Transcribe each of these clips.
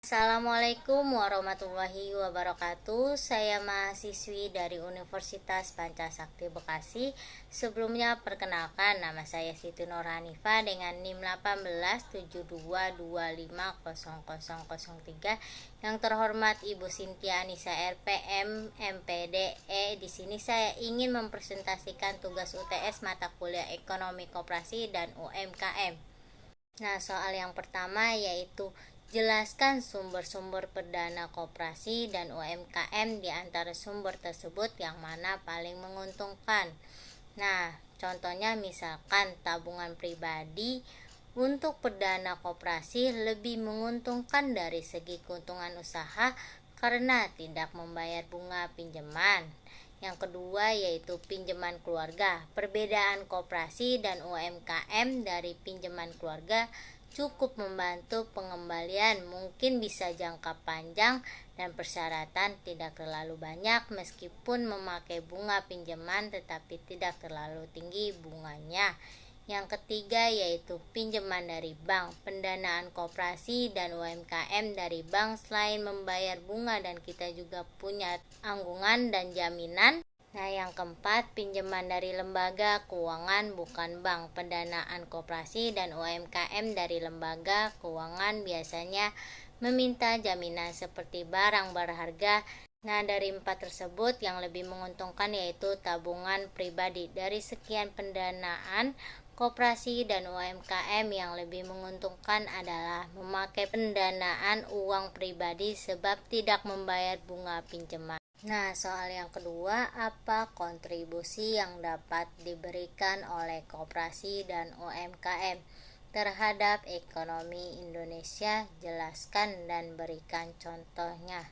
Assalamualaikum warahmatullahi wabarakatuh. Saya mahasiswi dari Universitas Pancasakti Bekasi. Sebelumnya perkenalkan, nama saya Siti Nur Hanifah dengan NIM 1872250003. Yang terhormat Ibu Sintia Anissa RPM MPDE. Di sini saya ingin mempresentasikan tugas UTS mata kuliah Ekonomi Koperasi dan UMKM. Nah, soal yang pertama yaitu jelaskan sumber-sumber perdana koperasi dan UMKM di antara sumber tersebut yang mana paling menguntungkan. Nah, contohnya misalkan tabungan pribadi untuk perdana koperasi lebih menguntungkan dari segi keuntungan usaha karena tidak membayar bunga pinjaman. Yang kedua yaitu pinjaman keluarga. Perbedaan koperasi dan UMKM dari pinjaman keluarga cukup membantu pengembalian, mungkin bisa jangka panjang dan persyaratan tidak terlalu banyak meskipun memakai bunga pinjaman tetapi tidak terlalu tinggi bunganya. Yang ketiga yaitu pinjaman dari bank. Pendanaan koperasi dan UMKM dari bank selain membayar bunga dan kita juga punya tanggungan dan jaminan. Nah, yang keempat, pinjaman dari lembaga keuangan bukan bank. Pendanaan koperasi dan UMKM dari lembaga keuangan biasanya meminta jaminan seperti barang berharga. Nah, dari empat tersebut yang lebih menguntungkan yaitu tabungan pribadi. Dari sekian pendanaan koperasi dan UMKM yang lebih menguntungkan adalah memakai pendanaan uang pribadi sebab tidak membayar bunga pinjaman. Nah, soal yang kedua, apa kontribusi yang dapat diberikan oleh koperasi dan UMKM terhadap ekonomi Indonesia? Jelaskan dan berikan contohnya.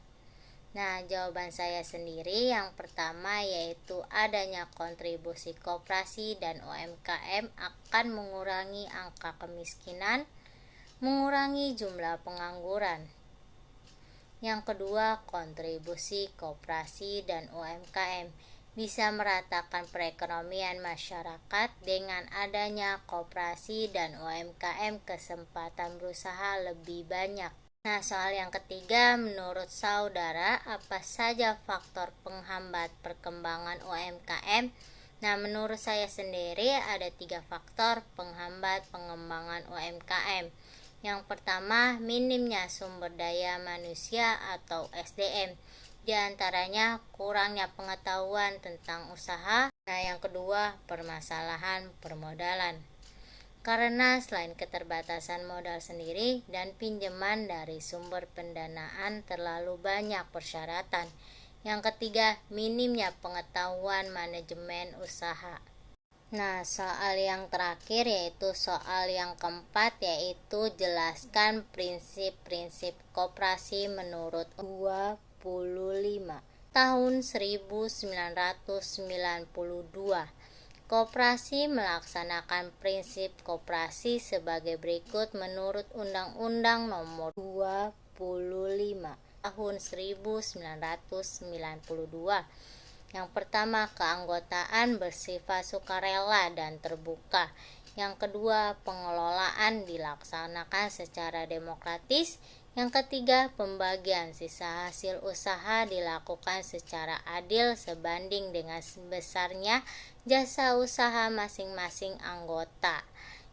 Nah, jawaban saya sendiri yang pertama yaitu adanya kontribusi koperasi dan UMKM akan mengurangi angka kemiskinan, mengurangi jumlah pengangguran. Yang kedua, kontribusi koperasi dan UMKM bisa meratakan perekonomian masyarakat. Dengan adanya koperasi dan UMKM, kesempatan berusaha lebih banyak. Nah, soal yang ketiga, menurut saudara, apa saja faktor penghambat perkembangan UMKM? Nah, menurut saya sendiri ada 3 faktor penghambat pengembangan UMKM. Yang pertama, minimnya sumber daya manusia atau SDM. Di antaranya kurangnya pengetahuan tentang usaha. Nah, yang kedua, permasalahan permodalan. Karena selain keterbatasan modal sendiri dan pinjaman dari sumber pendanaan terlalu banyak persyaratan. Yang ketiga, minimnya pengetahuan manajemen usaha. Nah, soal yang terakhir yaitu soal yang keempat yaitu jelaskan prinsip-prinsip koperasi menurut 25 tahun 1992. Koperasi melaksanakan prinsip koperasi sebagai berikut menurut Undang-Undang Nomor 25 tahun 1992. Yang pertama, keanggotaan bersifat sukarela dan terbuka. Yang kedua, pengelolaan dilaksanakan secara demokratis. Yang ketiga, pembagian sisa hasil usaha dilakukan secara adil sebanding dengan besarnya jasa usaha masing-masing anggota.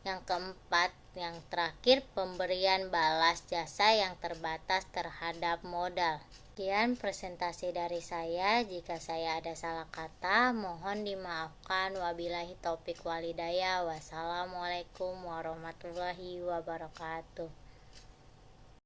Yang keempat, yang terakhir, pemberian balas jasa yang terbatas terhadap modal. Sekian presentasi dari saya. Jika saya ada salah kata, mohon dimaafkan. Wabillahi taufik walhidayah. Wassalamualaikum warahmatullahi wabarakatuh.